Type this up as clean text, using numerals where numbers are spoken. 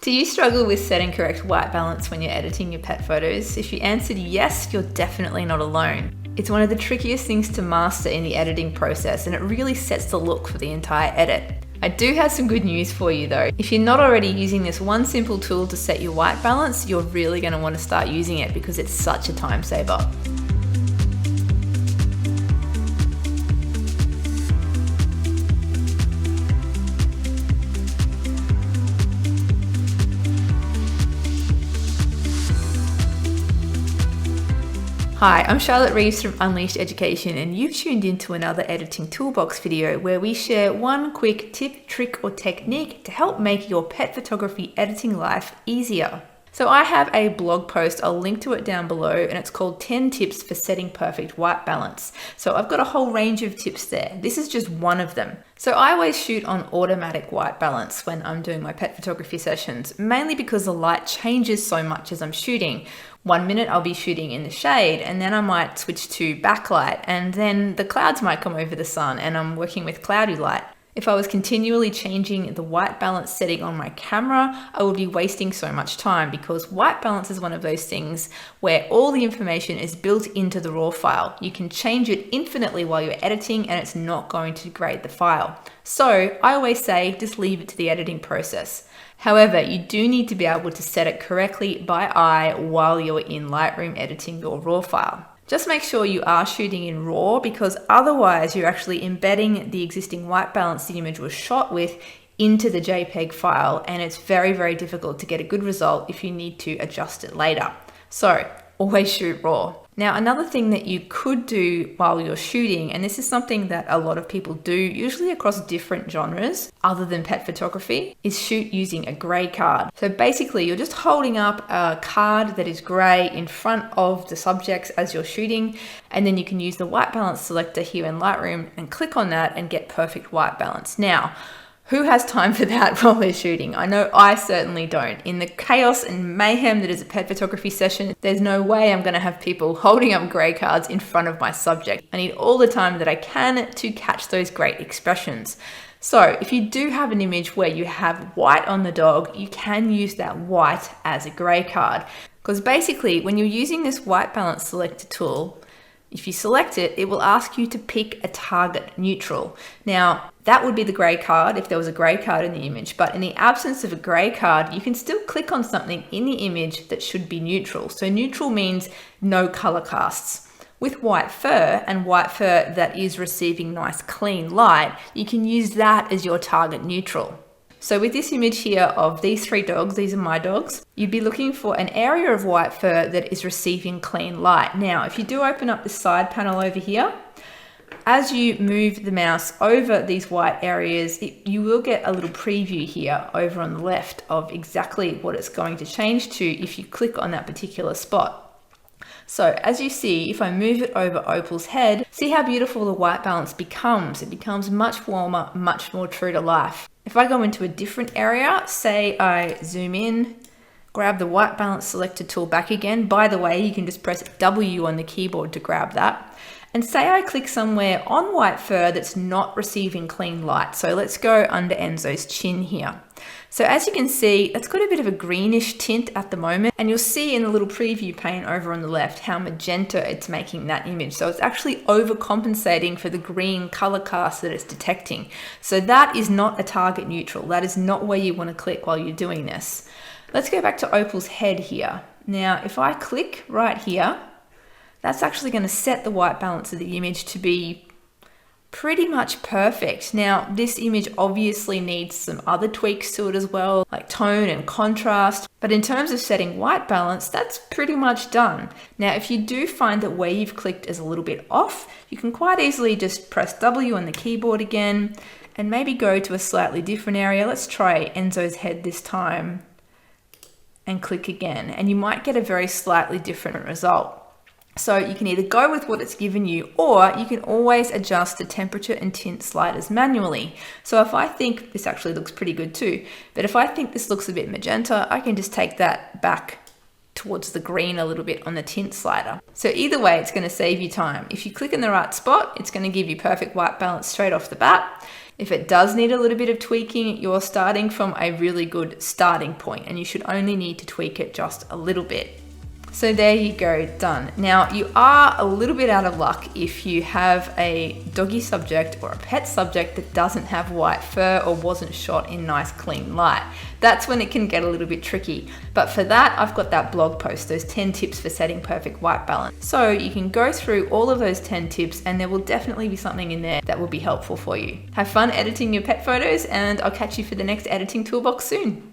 Do you struggle with setting correct white balance when you're editing your pet photos? If you answered yes, you're definitely not alone. It's one of the trickiest things to master in the editing process, and it really sets the look for the entire edit. I do have some good news for you though. If you're not already using this one simple tool to set your white balance, you're really going to want to start using it because it's such a time saver. Hi, I'm Charlotte Reeves from Unleashed Education, and you've tuned into another editing toolbox video where we share one quick tip, trick, or technique to help make your pet photography editing life easier. So I have a blog post, I'll link to it down below, and it's called 10 tips for setting perfect white balance. So I've got a whole range of tips there. This is just one of them. So I always shoot on automatic white balance when I'm doing my pet photography sessions, mainly because the light changes so much as I'm shooting. 1 minute I'll be shooting in the shade, and then I might switch to backlight, and then the clouds might come over the sun and I'm working with cloudy light. If I was continually changing the white balance setting on my camera, I would be wasting so much time because white balance is one of those things where all the information is built into the raw file. You can change it infinitely while you're editing and it's not going to degrade the file. So I always say just leave it to the editing process. However, you do need to be able to set it correctly by eye while you're in Lightroom editing your raw file. Just make sure you are shooting in RAW because otherwise you're actually embedding the existing white balance the image was shot with into the JPEG file, and it's very, very difficult to get a good result if you need to adjust it later. So always shoot RAW. Now, another thing that you could do while you're shooting, and this is something that a lot of people do, usually across different genres other than pet photography, is shoot using a gray card. So basically, you're just holding up a card that is gray in front of the subjects as you're shooting, and then you can use the white balance selector here in Lightroom and click on that and get perfect white balance. Now, who has time for that while they're shooting? I know I certainly don't. In the chaos and mayhem that is a pet photography session, there's no way I'm going to have people holding up grey cards in front of my subject. I need all the time that I can to catch those great expressions. So if you do have an image where you have white on the dog, you can use that white as a grey card. Because basically, when you're using this white balance selector tool, if you select it, it will ask you to pick a target neutral. Now, that would be the grey card if there was a grey card in the image, but in the absence of a grey card, you can still click on something in the image that should be neutral. So neutral means no color casts. With white fur and white fur that is receiving nice clean light, you can use that as your target neutral. So with this image here of these 3 dogs, these are my dogs, you'd be looking for an area of white fur that is receiving clean light. Now, if you do open up the side panel over here, as you move the mouse over these white areas, you will get a little preview here over on the left of exactly what it's going to change to if you click on that particular spot. So as you see, if I move it over Opal's head, see how beautiful the white balance becomes. It becomes much warmer, much more true to life. If I go into a different area, say I zoom in, grab the white balance selector tool back again. By the way, you can just press W on the keyboard to grab that. And say I click somewhere on white fur that's not receiving clean light. So let's go under Enzo's chin here. So as you can see, it's got a bit of a greenish tint at the moment, and you'll see in the little preview pane over on the left how magenta it's making that image. So it's actually overcompensating for the green color cast that it's detecting. So that is not a target neutral. That is not where you want to click while you're doing this. Let's go back to Opal's head here. Now, if I click right here, that's actually going to set the white balance of the image to be pretty much perfect. Now, this image obviously needs some other tweaks to it as well, like tone and contrast. But in terms of setting white balance, that's pretty much done. Now, if you do find that where you've clicked is a little bit off, you can quite easily just press W on the keyboard again and maybe go to a slightly different area. Let's try Enzo's head this time and click again, and you might get a very slightly different result. So you can either go with what it's given you, or you can always adjust the temperature and tint sliders manually. So if I think this actually looks pretty good too, but if I think this looks a bit magenta, I can just take that back towards the green a little bit on the tint slider. So either way, it's going to save you time. If you click in the right spot, it's going to give you perfect white balance straight off the bat. If it does need a little bit of tweaking, you're starting from a really good starting point and you should only need to tweak it just a little bit. So there you go, done. Now you are a little bit out of luck if you have a doggy subject or a pet subject that doesn't have white fur or wasn't shot in nice clean light. That's when it can get a little bit tricky. But for that, I've got that blog post, those 10 tips for setting perfect white balance. So you can go through all of those 10 tips and there will definitely be something in there that will be helpful for you. Have fun editing your pet photos and I'll catch you for the next editing toolbox soon.